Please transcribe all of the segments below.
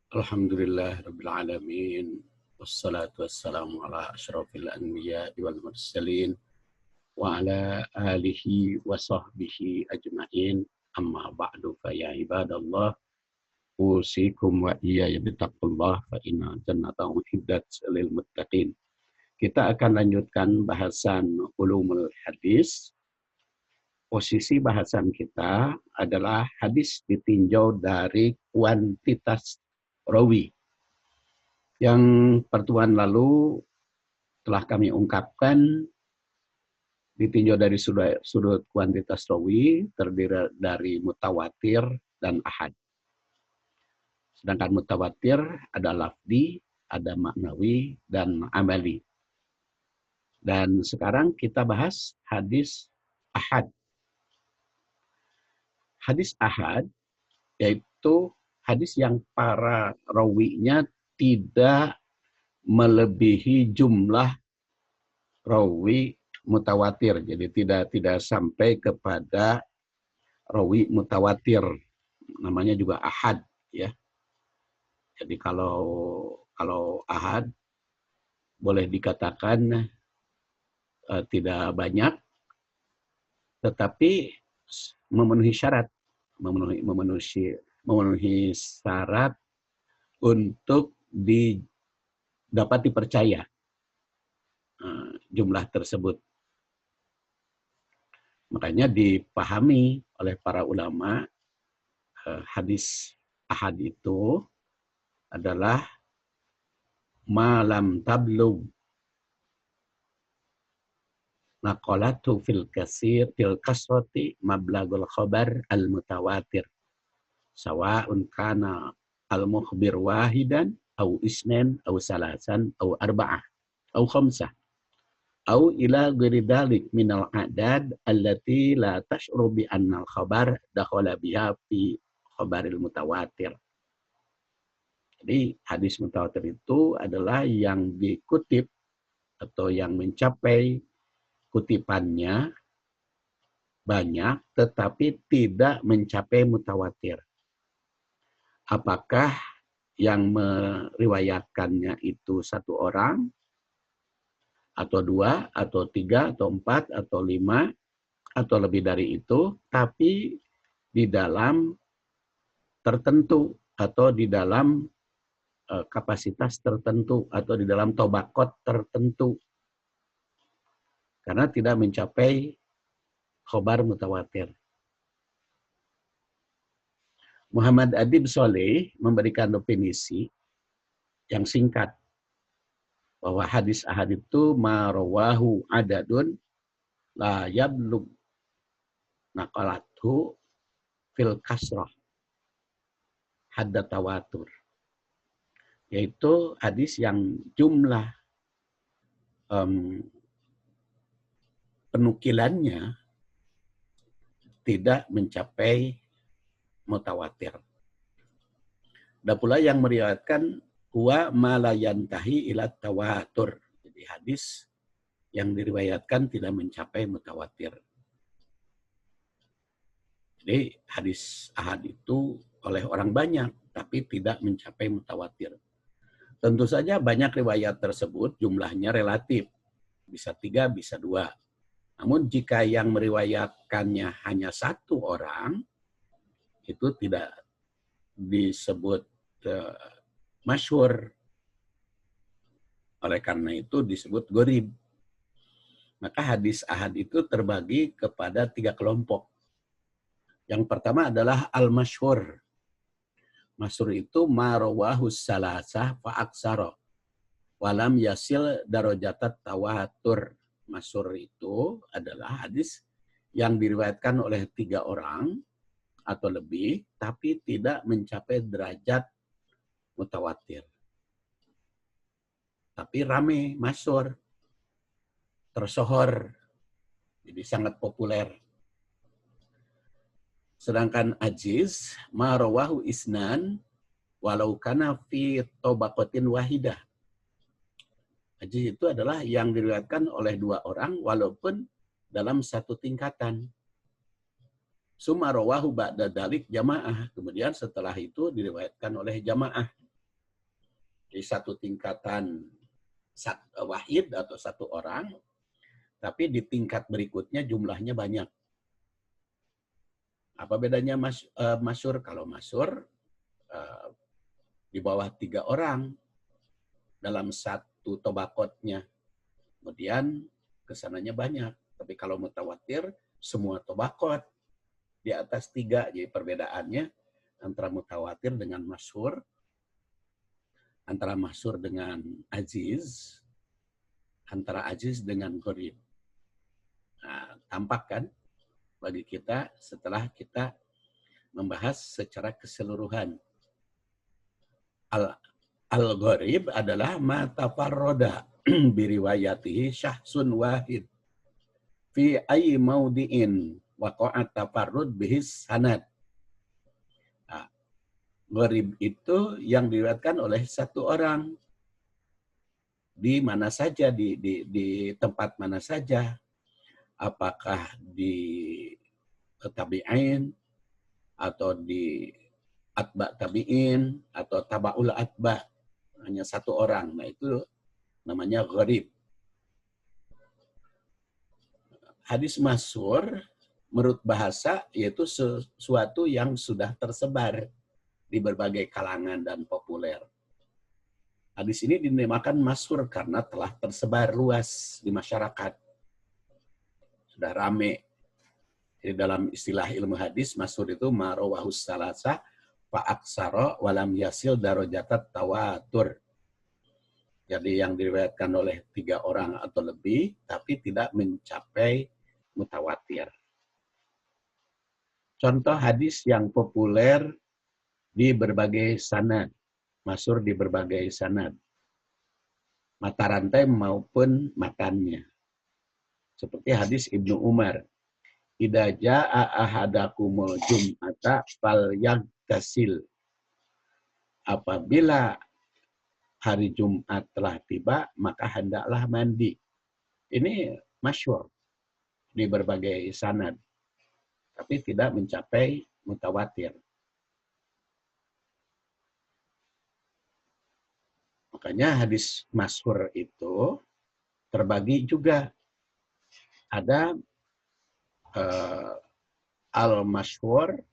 Alhamdulillah Rabbil Alamin. Wassalatu wassalamu ala ashrafil anbiya wal mursalin. Wa ala alihi wa sahbihi ajma'in. Amma ba'du fa ya ibadallah. Usikum wa iyaya bitaqullah fa inna jannata uhiddat lil muttaqin. Kita akan lanjutkan bahasan ulumul hadis. Posisi bahasan kita adalah hadis ditinjau dari kuantitas rawi. Yang pertemuan lalu telah kami ungkapkan ditinjau dari sudut kuantitas rawi terdiri dari mutawatir dan ahad. Sedangkan mutawatir ada lafzi, ada maknawi, dan amali. Dan sekarang kita bahas hadis ahad. Hadis ahad yaitu hadis yang para rawinya tidak melebihi jumlah rawi mutawatir. Jadi tidak sampai kepada rawi mutawatir. Namanya juga ahad, ya. Jadi kalau ahad boleh dikatakan tidak banyak, tetapi memenuhi syarat, memenuhi syarat untuk dapat dipercaya jumlah tersebut. Makanya dipahami oleh para ulama hadis ahad itu adalah malam tablug naqalatu fil kasrati mablagul khabar al mutawatir sawa'un kana al mukhbir wahidan au isnan au salasan au arba'ah au khamsah au ila ghairi dzalik minal a'dad allati la tash'uru bi anna al khabar dakhala biha fi khabaril mutawatir. Jadi hadis mutawatir itu adalah yang dikutip atau yang mencapai kutipannya banyak tetapi tidak mencapai mutawatir. Apakah yang meriwayatkannya itu satu orang, atau dua, atau tiga, atau empat, atau lima, atau lebih dari itu, tapi di dalam tertentu, atau di dalam kapasitas tertentu, atau di dalam tobakot tertentu. Karena tidak mencapai khobar mutawatir. Muhammad Adib Soleh memberikan definisi yang singkat bahwa hadis ahad itu marawahu adadun la yablug naqalathu fil kasrah hadda tawatur, yaitu hadis yang jumlah penukilannya tidak mencapai mutawatir. Dan pula yang meriwayatkan huwa ma la yantahi ila tawatur. Jadi hadis yang diriwayatkan tidak mencapai mutawatir. Jadi hadis ahad itu oleh orang banyak tapi tidak mencapai mutawatir. Tentu saja banyak riwayat tersebut jumlahnya relatif. Bisa 3, bisa 2. Namun jika yang meriwayatkannya hanya satu orang, itu tidak disebut masyhur. Oleh karena itu disebut gharib. Maka hadis ahad itu terbagi kepada 3 kelompok. Yang pertama adalah al-masyhur. Masyhur itu marawahus salasah fa aksara walam yasil darajatat tawatur. Masyhur itu adalah hadis yang diriwayatkan oleh 3 orang atau lebih, tapi tidak mencapai derajat mutawatir. Tapi rame, masyhur, tersohor, jadi sangat populer. Sedangkan ajiz, ma rawahu isnan, walau kana fi tabaqatin wahidah. Ajiz itu adalah yang diriwayatkan oleh 2 orang, walaupun dalam satu tingkatan. Summa rawahu ba'da dalik jamaah. Kemudian setelah itu diriwayatkan oleh jamaah. Di satu tingkatan wahid atau satu orang, tapi di tingkat berikutnya jumlahnya banyak. Apa bedanya masyhur? Kalau masyhur di bawah 3 orang dalam satu tobakotnya. Kemudian kesananya banyak. Tapi kalau mutawatir, semua tobakot di atas 3. Jadi perbedaannya antara mutawatir dengan masyhur, antara masyhur dengan aziz, antara aziz dengan gharib. Nah, tampak kan bagi kita setelah kita membahas secara keseluruhan. Al-gharib adalah ma tafarroda biriwayatihi syahsun wahid fi ayyi maudi'in waqa'at tafarrud bihis sanad. Nah, gharib itu yang diriwayatkan oleh satu orang di mana saja, di tempat mana saja, apakah di tabi'in atau di atba tabi'in atau tabaul atba, hanya satu orang. Nah, itu namanya gharib. Hadis masyhur menurut bahasa yaitu sesuatu yang sudah tersebar di berbagai kalangan dan populer. Hadis ini dinamakan masyhur karena telah tersebar luas di masyarakat. Sudah rame. Jadi dalam istilah ilmu hadis, masyhur itu marawahus salasa fa'aksara walam yasil darojatat tawatur. Jadi yang diriwayatkan oleh 3 orang atau lebih, tapi tidak mencapai mutawatir. Contoh hadis yang populer di berbagai sanad, masyhur di berbagai sanad, mata rantai maupun matannya. Seperti hadis Ibnu Umar, idza jaa ahadakumul jum'ata falyagtasil. Apabila hari Jumat telah tiba, maka hendaklah mandi. Ini masyhur di berbagai sanad, tapi tidak mencapai mutawatir. Makanya hadis masyhur itu terbagi juga. Ada al-masyhur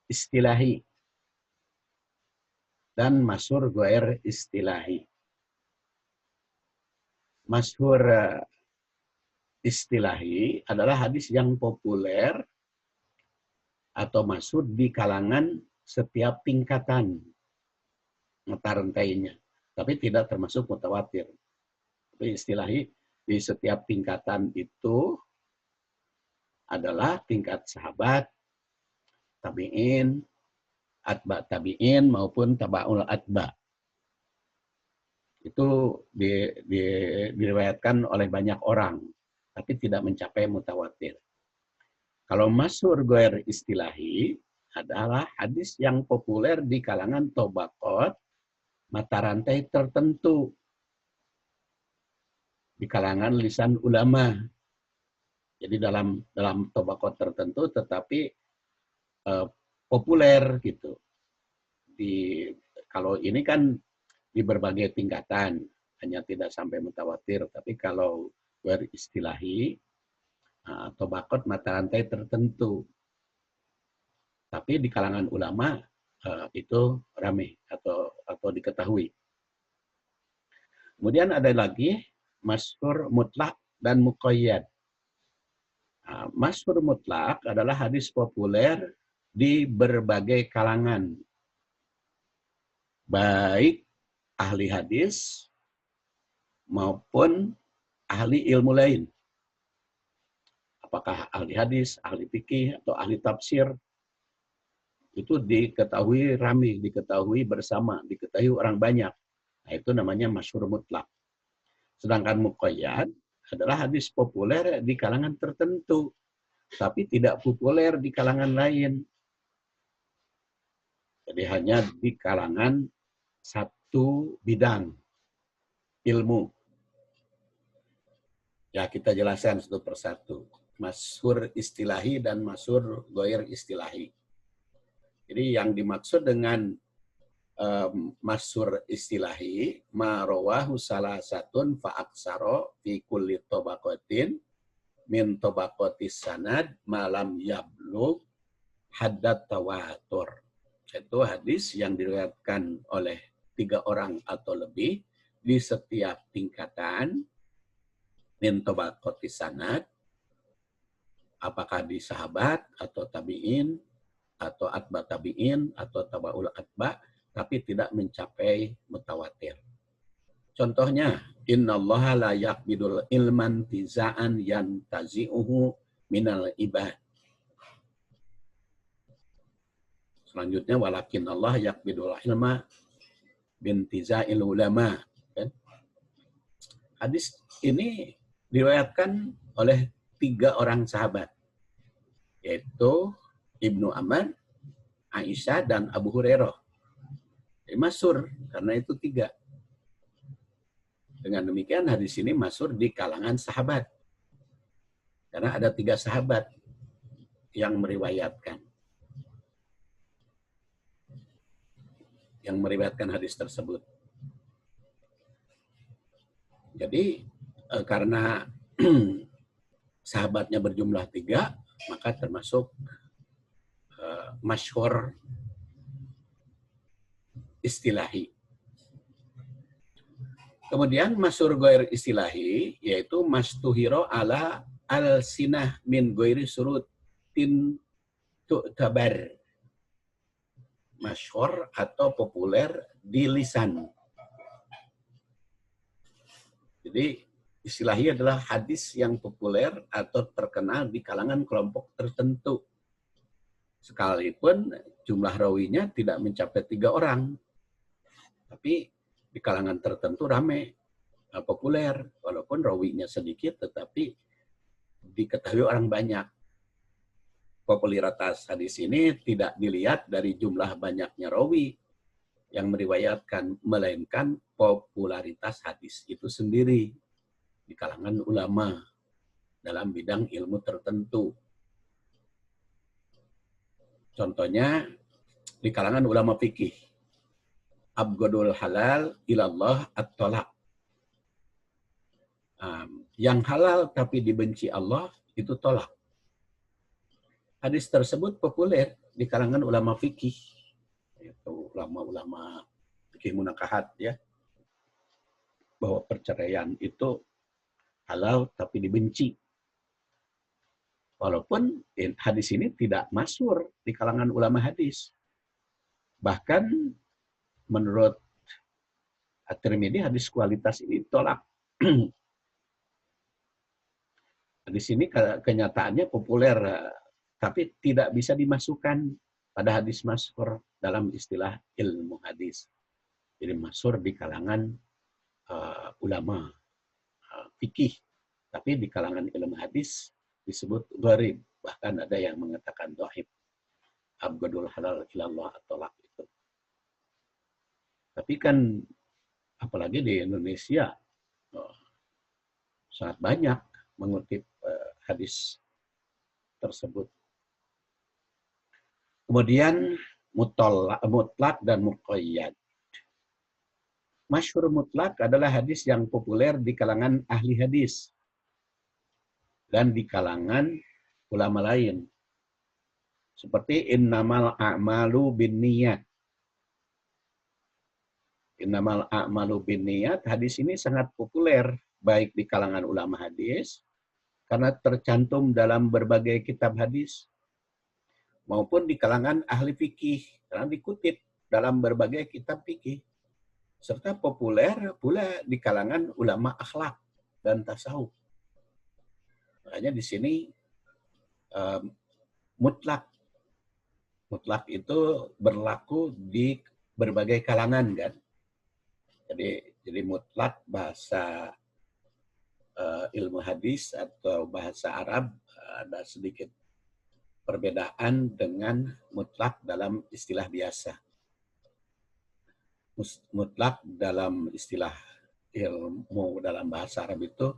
istilahi dan masyhur ghair istilahi. Masyhur istilahi adalah hadis yang populer atau masyhur di kalangan setiap tingkatan mata rantainya, tapi tidak termasuk mutawatir. Tapi istilahi di setiap tingkatan itu adalah tingkat sahabat, tabi'in, atba tabi'in maupun tabaul atba. Itu diriwayatkan oleh banyak orang, tapi tidak mencapai mutawatir. Kalau masyhur ghair istilahi adalah hadis yang populer di kalangan tobaqot, mata rantai tertentu, di kalangan lisan ulama. Jadi dalam tobaqot tertentu tetapi populer gitu. Kalau ini kan di berbagai tingkatan, hanya tidak sampai mutawatir, tapi kalau beristilahi tobaqot mata rantai tertentu. Tapi di kalangan ulama itu ramai atau diketahui. Kemudian ada lagi masyhur mutlak dan muqayyad. Masyhur mutlak adalah hadis populer di berbagai kalangan, baik ahli hadis maupun ahli ilmu lain. Apakah ahli hadis, ahli fikih, atau ahli tafsir, itu diketahui ramai, diketahui bersama, diketahui orang banyak. Nah, itu namanya masyhur mutlak. Sedangkan muqayyad adalah hadis populer di kalangan tertentu, tapi tidak populer di kalangan lain. Jadi hanya di kalangan satu bidang ilmu. Ya, kita jelaskan satu persatu. Masyhur istilahi dan masyhur ghair istilahi. Jadi yang dimaksud dengan masyhur istilahi ma rawahu salasatun fa aksara fi kulli tabaqatin min tabaqatis sanad malam yablugh haddat tawatur. Itu hadis yang diriwayatkan oleh 3 orang atau lebih di setiap tingkatan min tabaqatis sanad, apakah di sahabat atau tabi'in atau atba tabi'in atau tabaul atba, tapi tidak mencapai mutawatir. Contohnya, innallaha la yaqbidul ilman tizaan yantazi'uhu minal ibad. Selanjutnya, walakin Allah yaqbidul ilma bintiza'il ulama. Hadis ini diriwayatkan oleh 3 orang sahabat, yaitu Ibnu Amr, Aisyah, dan Abu Hurairah. Masyhur karena itu 3. Dengan demikian hadis ini masyhur di kalangan sahabat. Karena ada 3 sahabat yang meriwayatkan. Yang meriwayatkan hadis tersebut. Jadi karena sahabatnya berjumlah 3, maka termasuk masyhur istilahi. Kemudian masyhur ghair istilahi yaitu mastuhiro ala al-sinah min ghairi surutin tu'tabar. Masyhur atau populer di lisan. Jadi istilahi adalah hadis yang populer atau terkenal di kalangan kelompok tertentu. Sekalipun jumlah rawinya tidak mencapai 3 orang. Tapi di kalangan tertentu ramai, populer. Walaupun rawinya sedikit, tetapi diketahui orang banyak. Popularitas hadis ini tidak dilihat dari jumlah banyaknya rawi yang meriwayatkan, melainkan popularitas hadis itu sendiri di kalangan ulama dalam bidang ilmu tertentu. Contohnya di kalangan ulama fikih, abghadul halal ilallah at-talaq. Yang halal tapi dibenci Allah itu tolak. Hadis tersebut populer di kalangan ulama fikih, yaitu ulama-ulama fikih munakahat, ya, bahwa perceraian itu halal tapi dibenci. Walaupun hadis ini tidak masyhur di kalangan ulama hadis. Bahkan menurut At-Tirmidzi hadis kualitas ini tolak. Hadis ini kenyataannya populer, tapi tidak bisa dimasukkan pada hadis masyhur dalam istilah ilmu hadis. Jadi masyhur di kalangan ulama fikih, tapi di kalangan ilmu hadis disebut gharib. Bahkan ada yang mengatakan dhaif. Abghadul halal ilallah at-talaq itu. Tapi kan apalagi di Indonesia sangat banyak mengutip hadis tersebut. Kemudian mutlak dan muqayyad. Masyhur mutlak adalah hadis yang populer di kalangan ahli hadis dan di kalangan ulama lain. Seperti innamal a'malu binniyat. Innamal a'malu binniyat, hadis ini sangat populer baik di kalangan ulama hadis karena tercantum dalam berbagai kitab hadis maupun di kalangan ahli fikih karena dikutip dalam berbagai kitab fikih, serta populer pula di kalangan ulama akhlak dan tasawuf. Makanya di sini mutlak itu berlaku di berbagai kalangan, kan. Jadi mutlak bahasa ilmu hadis atau bahasa Arab ada sedikit perbedaan dengan mutlak dalam istilah biasa. Mutlak dalam istilah ilmu dalam bahasa Arab itu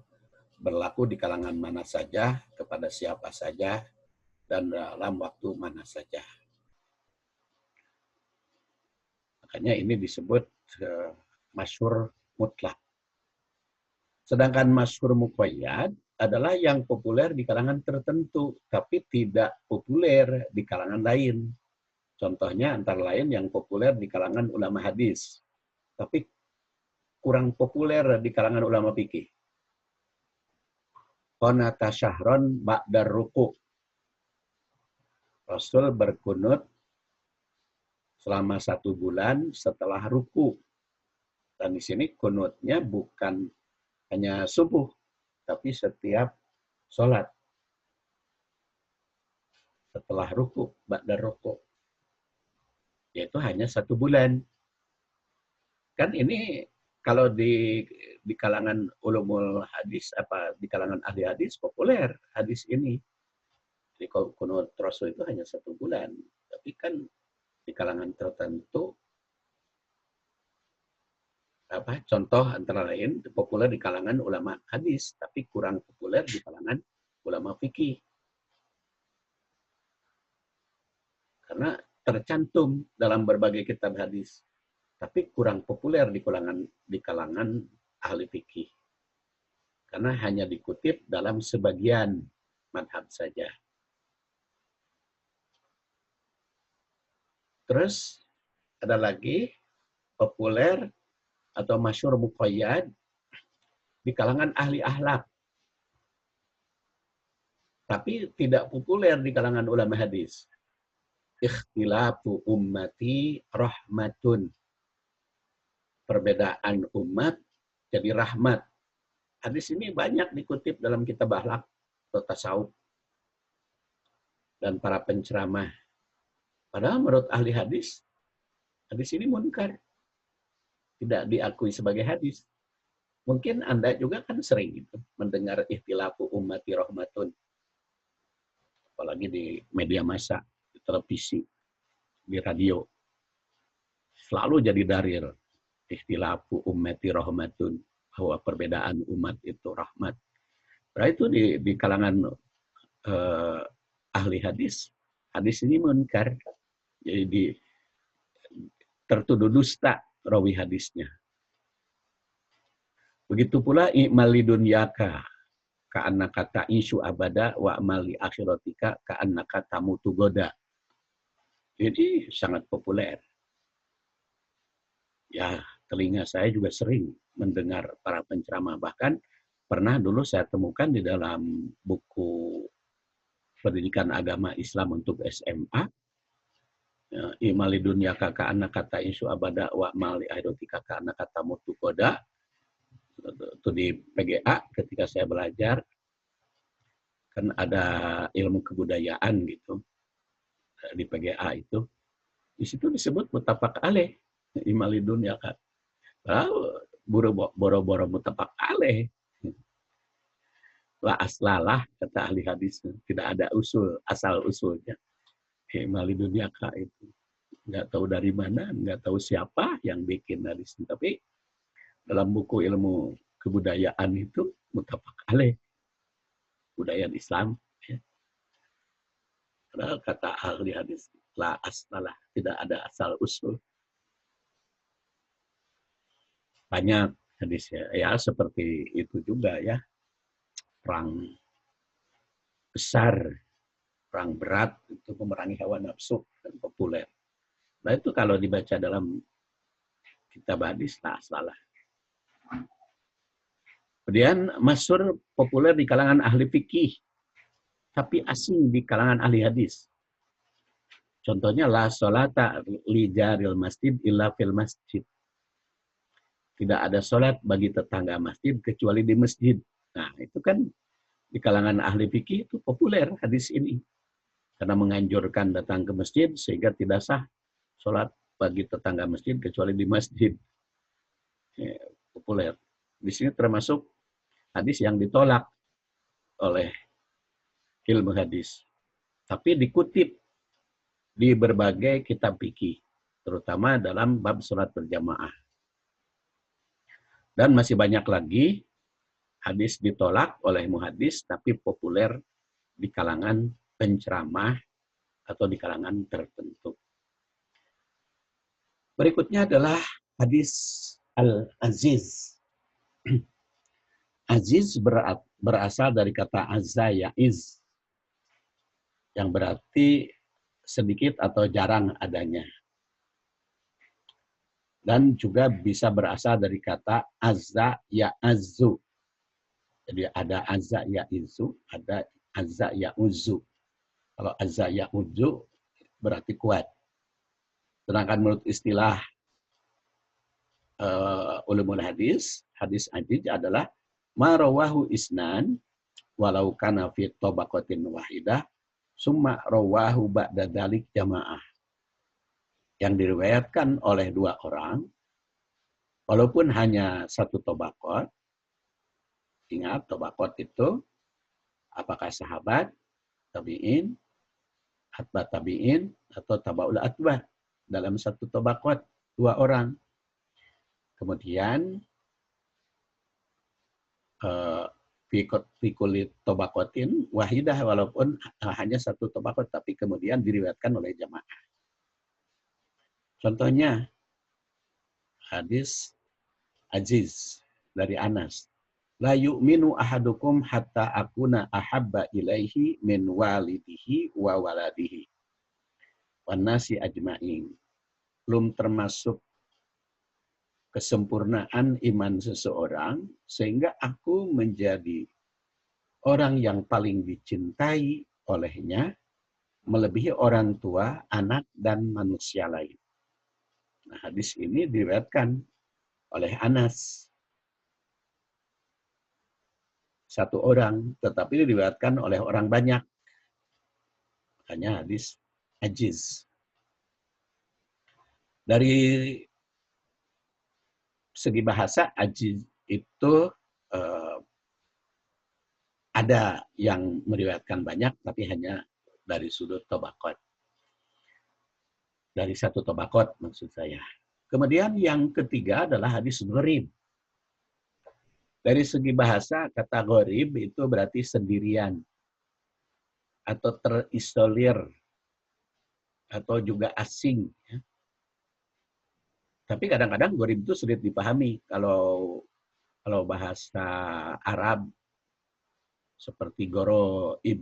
berlaku di kalangan mana saja, kepada siapa saja, dan dalam waktu mana saja. Makanya ini disebut masyhur mutlak. Sedangkan masyhur muqayyad adalah yang populer di kalangan tertentu, tapi tidak populer di kalangan lain. Contohnya antara lain yang populer di kalangan ulama hadis, tapi kurang populer di kalangan ulama fikih. Qanata syahron ba'dar ruku. Rasul berkunut selama 1 bulan setelah ruku. Dan di sini kunutnya bukan hanya subuh, tapi setiap sholat. Setelah ruku, ba'dar ruku. Yaitu hanya 1 bulan. Kan ini kalau di kalangan ulumul hadis, di kalangan ahli hadis populer hadis ini. Jadi kunut Rasul itu hanya 1 bulan. Tapi kan di kalangan tertentu, contoh antara lain populer di kalangan ulama hadis, tapi kurang populer di kalangan ulama fikih. Karena tercantum dalam berbagai kitab hadis, tapi kurang populer di kalangan ahli fikih. Karena hanya dikutip dalam sebagian madhab saja. Terus ada lagi populer atau masyhur muqayyad di kalangan ahli akhlak. Tapi tidak populer di kalangan ulama hadis. Ikhtilafu ummati rahmatun. Perbedaan umat jadi rahmat. Hadis ini banyak dikutip dalam kitab akhlak atau tasawuf dan para penceramah. Padahal menurut ahli hadis ini munkar. Tidak diakui sebagai hadis. Mungkin Anda juga kan sering gitu, mendengar ikhtilafu ummati rahmatun. Apalagi di media massa, di televisi, di radio. Selalu jadi darir. Ikhtilafu ummati rahmatun. Bahwa perbedaan umat itu rahmat. Nah itu di kalangan ahli hadis ini munkar. Jadi tertuduh dusta rawi hadisnya. Begitu pula i'mali dunyaka ka'annaka ta'ishu abada wa amali akhiratika ka'annaka tamutu goda. Jadi sangat populer. Ya, telinga saya juga sering mendengar para penceramah. Bahkan pernah dulu saya temukan di dalam buku pendidikan agama Islam untuk SMA, imali dunya kaka anak kata insu abada wa mali akhirati kaka anak kata mutu koda. Itu di PGA ketika saya belajar, kan ada ilmu kebudayaan gitu di PGA itu. Di situ disebut mutafaq alaih, imali dunya kaka. Boro-boro mutafaq alaih. La aslalah kata ahli hadis, tidak ada asal usulnya. Imali dunia itu nggak tahu dari mana, nggak tahu siapa yang bikin hadis. Tapi dalam buku ilmu kebudayaan itu mutafaq alaih, budaya Islam. Ya. Padahal kata ahli hadis, la aslalah, tidak ada asal usul. Banyak hadisnya, ya seperti itu juga ya. Perang besar, perang berat itu memerangi hawa nafsu dan populer. Nah itu kalau dibaca dalam kitab hadis, lah salah. Kemudian masyhur populer di kalangan ahli fikih, tapi asing di kalangan ahli hadis. Contohnya la sholata li jaril masjid illa fil masjid. Tidak ada sholat bagi tetangga masjid kecuali di masjid. Nah itu kan di kalangan ahli fikih itu populer hadis ini. Karena menganjurkan datang ke masjid sehingga tidak sah sholat bagi tetangga masjid kecuali di masjid. Ya, populer. Di sini termasuk hadis yang ditolak oleh ilmu hadis. Tapi dikutip di berbagai kitab fikih, terutama dalam bab sholat berjamaah. Dan masih banyak lagi hadis ditolak oleh muhadis, tapi populer di kalangan penceramah atau di kalangan tertentu. Berikutnya adalah hadis Al-Aziz. Aziz berasal dari kata azza yaiz, yang berarti sedikit atau jarang adanya. Dan juga bisa berasal dari kata azza ya'azzu. Jadi ada azza ya'izu, ada azza ya'uzzu. Kalau azza ya'uzzu berarti kuat. Sedangkan menurut istilah ulumul hadis, hadis aziz adalah marawahu isnan walau kana fi tabaqatin wahidah summa rawahu ba'da dzalik jamaah. Yang diriwayatkan oleh dua orang walaupun hanya satu tabaqat. Ingat tabaqat itu apakah sahabat, tabi'in, atba tabi'in atau tabaul atba dalam satu tabaqat dua orang. Kemudian fikuli tobakotin wahidah walaupun hanya satu tobakot tapi kemudian diriwayatkan oleh jamaah. Contohnya hadis Aziz dari Anas. La yu'minu ahadukum hatta akuna ahabba ilaihi min walidihi wa waladihi wan nasi ajma'in. Belum termasuk kesempurnaan iman seseorang sehingga aku menjadi orang yang paling dicintai olehnya melebihi orang tua, anak, dan manusia lain. Nah, hadis ini diriwayatkan oleh Anas. Satu orang, tetapi diriwayatkan oleh orang banyak. Makanya hadis ajiz. Dari segi bahasa, ajiz itu ada yang meriwayatkan banyak, tapi hanya dari sudut tabaqat. Dari satu tabaqat maksud saya. Kemudian yang ketiga adalah hadis gharib. Dari segi bahasa, kata gharib itu berarti sendirian. Atau terisolir. Atau juga asing. Tapi kadang-kadang gharib itu sulit dipahami. Kalau bahasa Arab, seperti goroib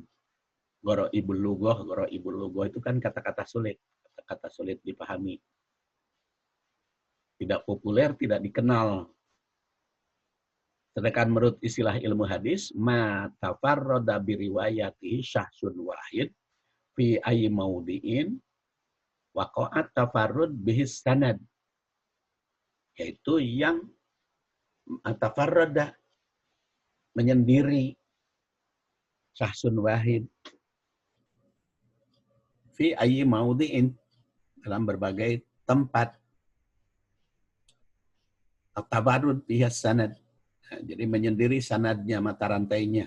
lugoh itu kan kata-kata sulit. Kata-kata sulit dipahami. Tidak populer, tidak dikenal. Sedangkan menurut istilah ilmu hadis, ma tafarrada biriwayatihi syahsun wahid fi ayyi maudi'in waqa'at tafarrud bihis sanad. Yaitu yang tafarrada menyendiri syahsun wahid fi ayyi maudi'in dalam berbagai tempat. Tafarrud bihis sanad. Jadi menyendiri sanadnya, mata rantainya.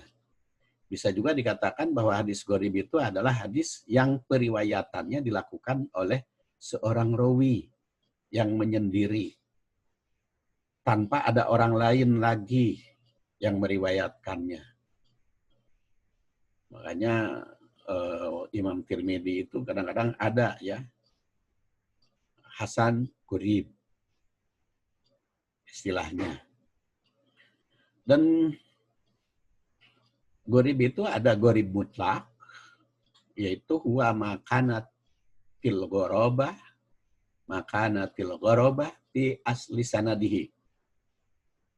Bisa juga dikatakan bahwa hadis gharib itu adalah hadis yang periwayatannya dilakukan oleh seorang rawi yang menyendiri. Tanpa ada orang lain lagi yang meriwayatkannya. Makanya Imam Tirmidzi itu kadang-kadang ada ya. Hasan gharib istilahnya. Dan gharib itu ada gharib mutlak, yaitu huwa makanatil ghorobah fi asli sanadihi.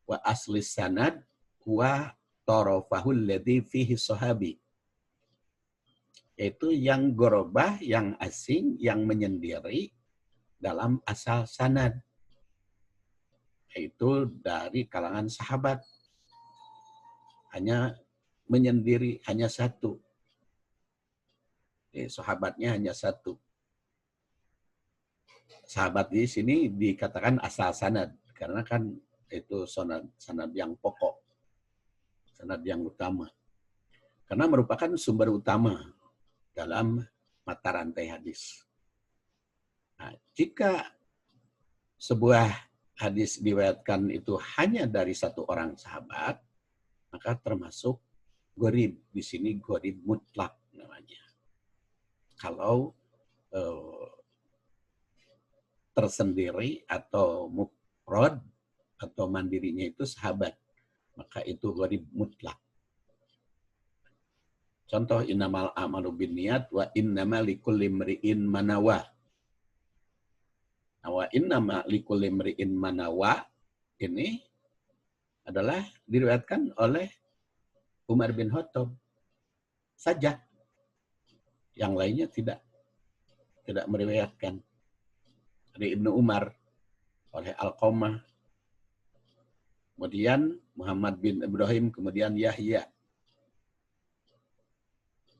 Wa asli sanad huwa tarafahul ladzi fihi sahabi. Yaitu yang ghorobah, yang asing, yang menyendiri dalam asal sanad. Yaitu dari kalangan sahabat. Hanya menyendiri, hanya satu. Sahabatnya hanya satu. Sahabat di sini dikatakan asal sanad. Karena kan itu sanad yang pokok. Sanad yang utama. Karena merupakan sumber utama dalam mata rantai hadis. Nah, jika sebuah hadis diriwayatkan itu hanya dari satu orang sahabat, maka termasuk gharib. Di sini gharib mutlak namanya. Kalau tersendiri atau mufrad atau mandirinya itu sahabat, maka itu gharib mutlak. Contoh innamal a'malu binniyat wa innama likulli imri'in manawa. Wa innama likulli imri'in manawa ini adalah diriwayatkan oleh Umar bin Khattab saja. Yang lainnya tidak meriwayatkan. Dari Ibnu Umar, oleh Alqamah, kemudian Muhammad bin Ibrahim, kemudian Yahya.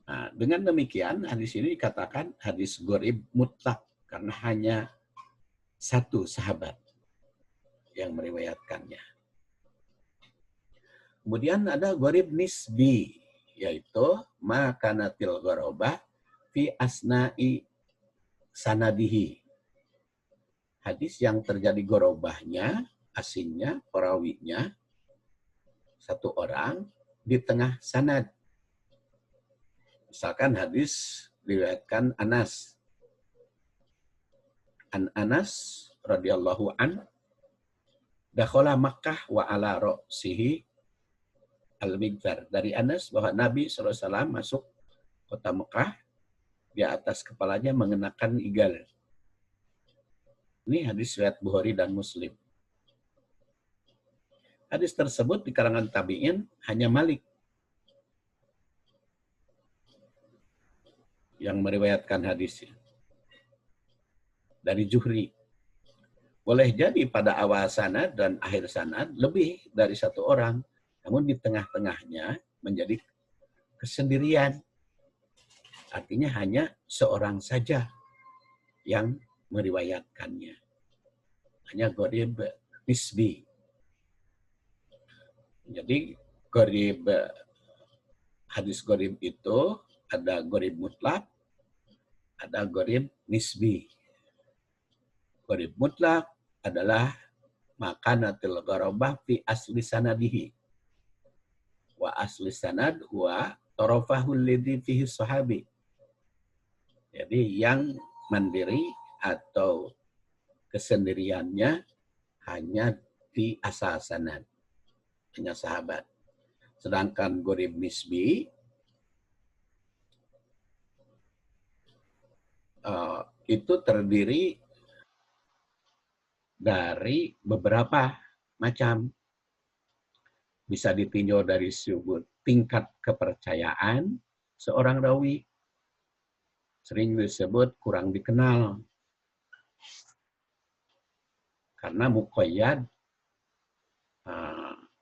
Nah, dengan demikian hadis ini dikatakan hadis gharib mutlak karena hanya satu sahabat yang meriwayatkannya. Kemudian ada gharib nisbi, yaitu makanatil gharabah fi asna'i sanadihi. Hadis yang terjadi gorobahnya, asingnya, perawinya, satu orang di tengah sanad. Misalkan hadis diriwayatkan Anas. An Anas radhiyallahu an dakhala Makkah wa ala ra'sihi al-migfar. Dari Anas bahwa Nabi SAW masuk kota Mekah, di atas kepalanya mengenakan igal. Ini hadis riwayat Bukhari dan Muslim. Hadis tersebut di kalangan tabi'in hanya Malik yang meriwayatkan hadisnya. Dari Zuhri. Boleh jadi pada awal sanad dan akhir sanad lebih dari satu orang. Namun di tengah-tengahnya menjadi kesendirian. Artinya hanya seorang saja yang meriwayatkannya. Hanya gharib nisbi. Jadi hadis gharib itu ada gharib mutlak, ada gharib nisbi. Gharib mutlak adalah makanatil gharabah fi asli sanadihi. Wa asli sanad wa tarafahul ladzi fihi sahabi. Jadi yang mandiri atau kesendiriannya hanya di asal sanad, hanya sahabat. Sedangkan gharib nisbi itu terdiri dari beberapa macam. Bisa ditinjau dari sudut tingkat kepercayaan seorang rawi. Sering disebut kurang dikenal. Karena muqayyad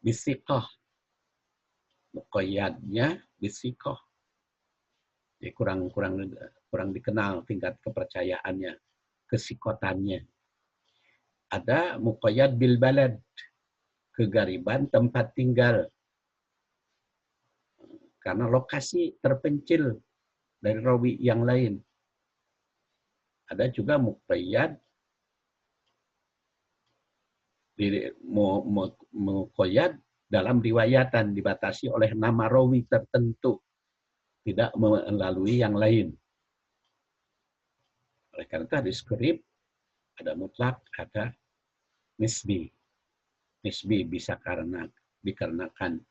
bisiqah. Muqayyadnya bisiqah. Jadi kurang dikenal tingkat kepercayaannya, kesikotannya. Ada muqayyad bil balad, kegariban tempat tinggal. Karena lokasi terpencil dari rawi yang lain. Ada juga muqayyad dalam riwayatan, dibatasi oleh nama rawi tertentu, tidak melalui yang lain. Oleh karena itu hadis gharib ada mutlak, ada nisbi. Nisbi bisa dikarenakan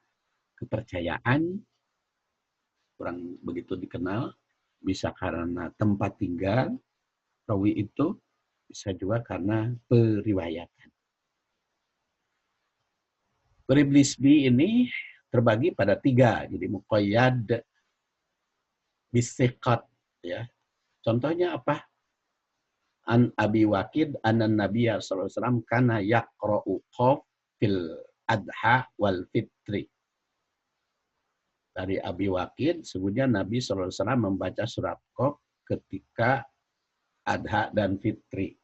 kepercayaan, kurang begitu dikenal, bisa karena tempat tinggal rawi itu, bisa juga karena periwayatan. Gharib nisbi ini terbagi pada 3, jadi muqayyad bisiqat, ya. Contohnya apa? An Abi Waqid anan Nabiyya sallallahu alaihi wasallam kana yaqra'u qaf fil adha wal fitri. Dari Abi Waqid, sebutnya Nabi SAW membaca surat Qaf ketika Adha dan Fitri.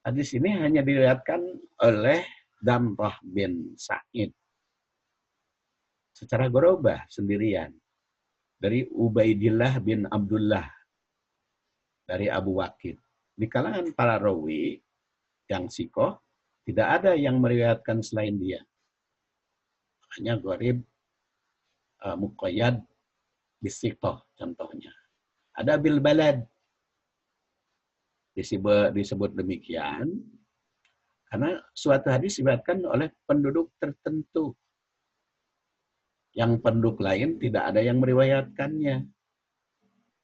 Hadis ini hanya diriwayatkan oleh Damrah bin Sa'id secara gorobah sendirian. Dari Ubaidillah bin Abdullah, dari Abu Waqid. Di kalangan para rawi yang sikoh, tidak ada yang meriwayatkan selain dia. Hanya gharib muqayyad bisikoh contohnya. Ada bil balad. Disebut demikian karena suatu hadis diriwayatkan oleh penduduk tertentu. Yang penduduk lain tidak ada yang meriwayatkannya.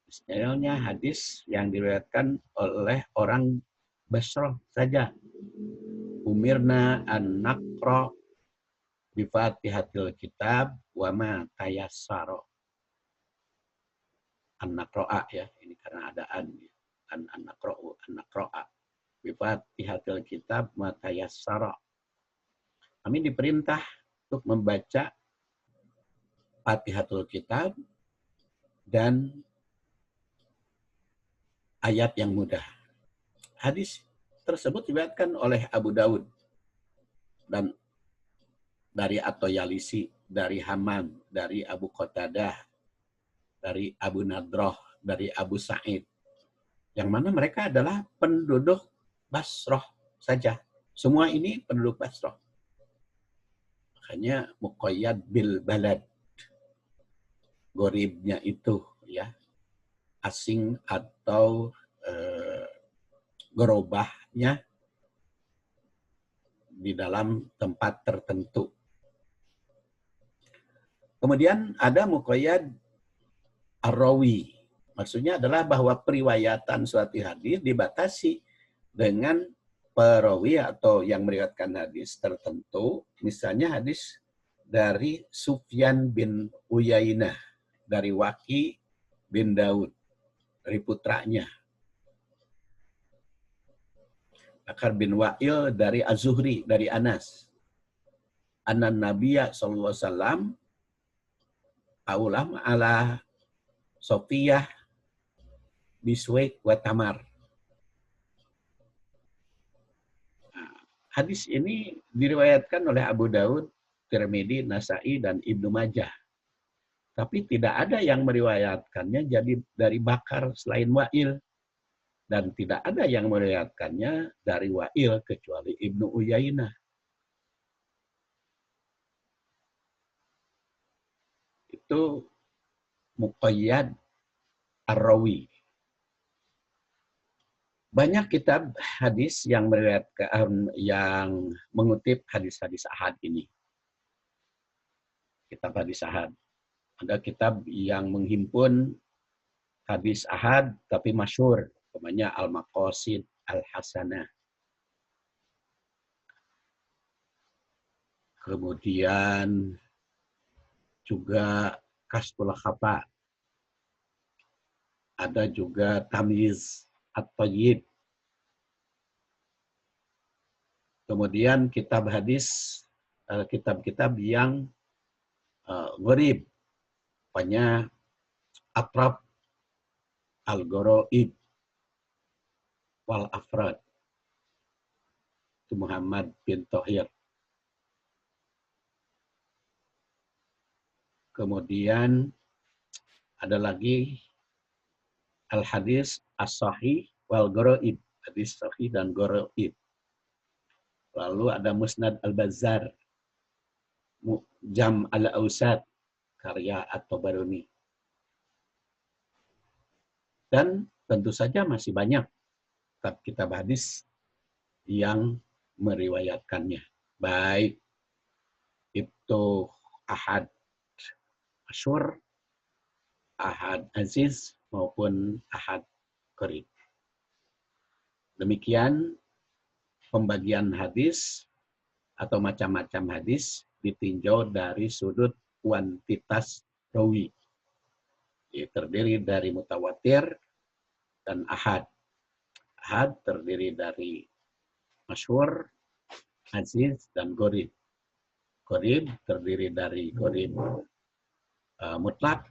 Misalnya hadis yang diriwayatkan oleh orang Basrah saja. Umirna an naqra bi Fatihatil Kitab wa ma tayassara. An-naqra'a ya, ini karena ada an-naqra'u, an-naqra'a. Bi Fatihatil Kitab wa tayassara. Kami diperintah untuk membaca Fatihatul Kitab dan ayat yang mudah. Hadis tersebut diriwayatkan oleh Abu Daud dan dari At-Tayalisi, dari Hammam, dari Abu Qatadah, dari Abu Nadrah, dari Abu Sa'id. Yang mana mereka adalah penduduk Basrah saja. Semua ini penduduk Basrah. Makanya muqayyad bil balad. Goribnya itu ya asing atau gerobahnya di dalam tempat tertentu. Kemudian ada muqayyad ar-rawi. Maksudnya adalah bahwa periwayatan suatu hadis dibatasi dengan perawi atau yang meriwayatkan hadis tertentu. Misalnya hadis dari Sufyan bin Uyainah, dari Waqi bin Daud, dari putranya. Bakar bin Wa'il dari Az-Zuhri, dari Anas. Anan Nabiya sallallahu alaihi wasallam aulam ala Sofiyah biswek wa tamar. Hadis ini diriwayatkan oleh Abu Daud, Tirmidzi, Nasa'i, dan Ibnu Majah. Tapi tidak ada yang meriwayatkannya jadi dari Bakar selain Wa'il. Dan tidak ada yang meriwayatkannya dari Wa'il kecuali Ibnu Uyainah. Itu muqayyad ar-rawi. Banyak kitab hadis yang meriwayatkan, yang mengutip hadis-hadis ahad ini. Kitab hadis ahad. Ada kitab yang menghimpun hadis ahad tapi masyhur, namanya Al-Maqasid Al-Hasanah. Kemudian juga Kashful Khafa. Ada juga Tamyiz At-Tayyib. Kemudian kitab hadis, kitab-kitab yang gharib. Banyak Atrab Al-Gharaib wal Afrad. Itu Muhammad bin Thohir. Kemudian ada lagi Al-Hadis As-Sahih wal Gharaib. Hadis Sahih dan Gharaib. Lalu ada Musnad Al-Bazzar. Jam Al-Ausat. Karya At-Tabarani. Dan tentu saja masih banyak kitab hadis yang meriwayatkannya. Baik itu ahad masyhur, ahad aziz, maupun ahad qarib. Demikian pembagian hadis atau macam-macam hadis ditinjau dari sudut kuantitas rawi. Terdiri dari mutawatir dan ahad. Ahad terdiri dari masyhur, aziz, dan gharib. Gharib terdiri dari gharib mutlak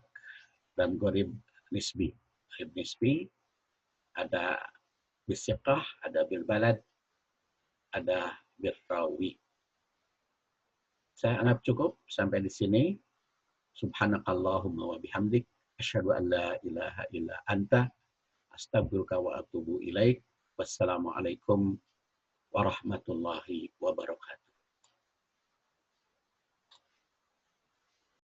dan gharib nisbi. Gharib nisbi ada bisiqah, ada bil balad, ada bil rawi. Saya anggap cukup sampai di sini. Subhanakallahumma wa bihamdik asyhadu an la ilaha illa anta astaghfiruka wa atubu ilaik. Wassalamualaikum warahmatullahi wabarakatuh.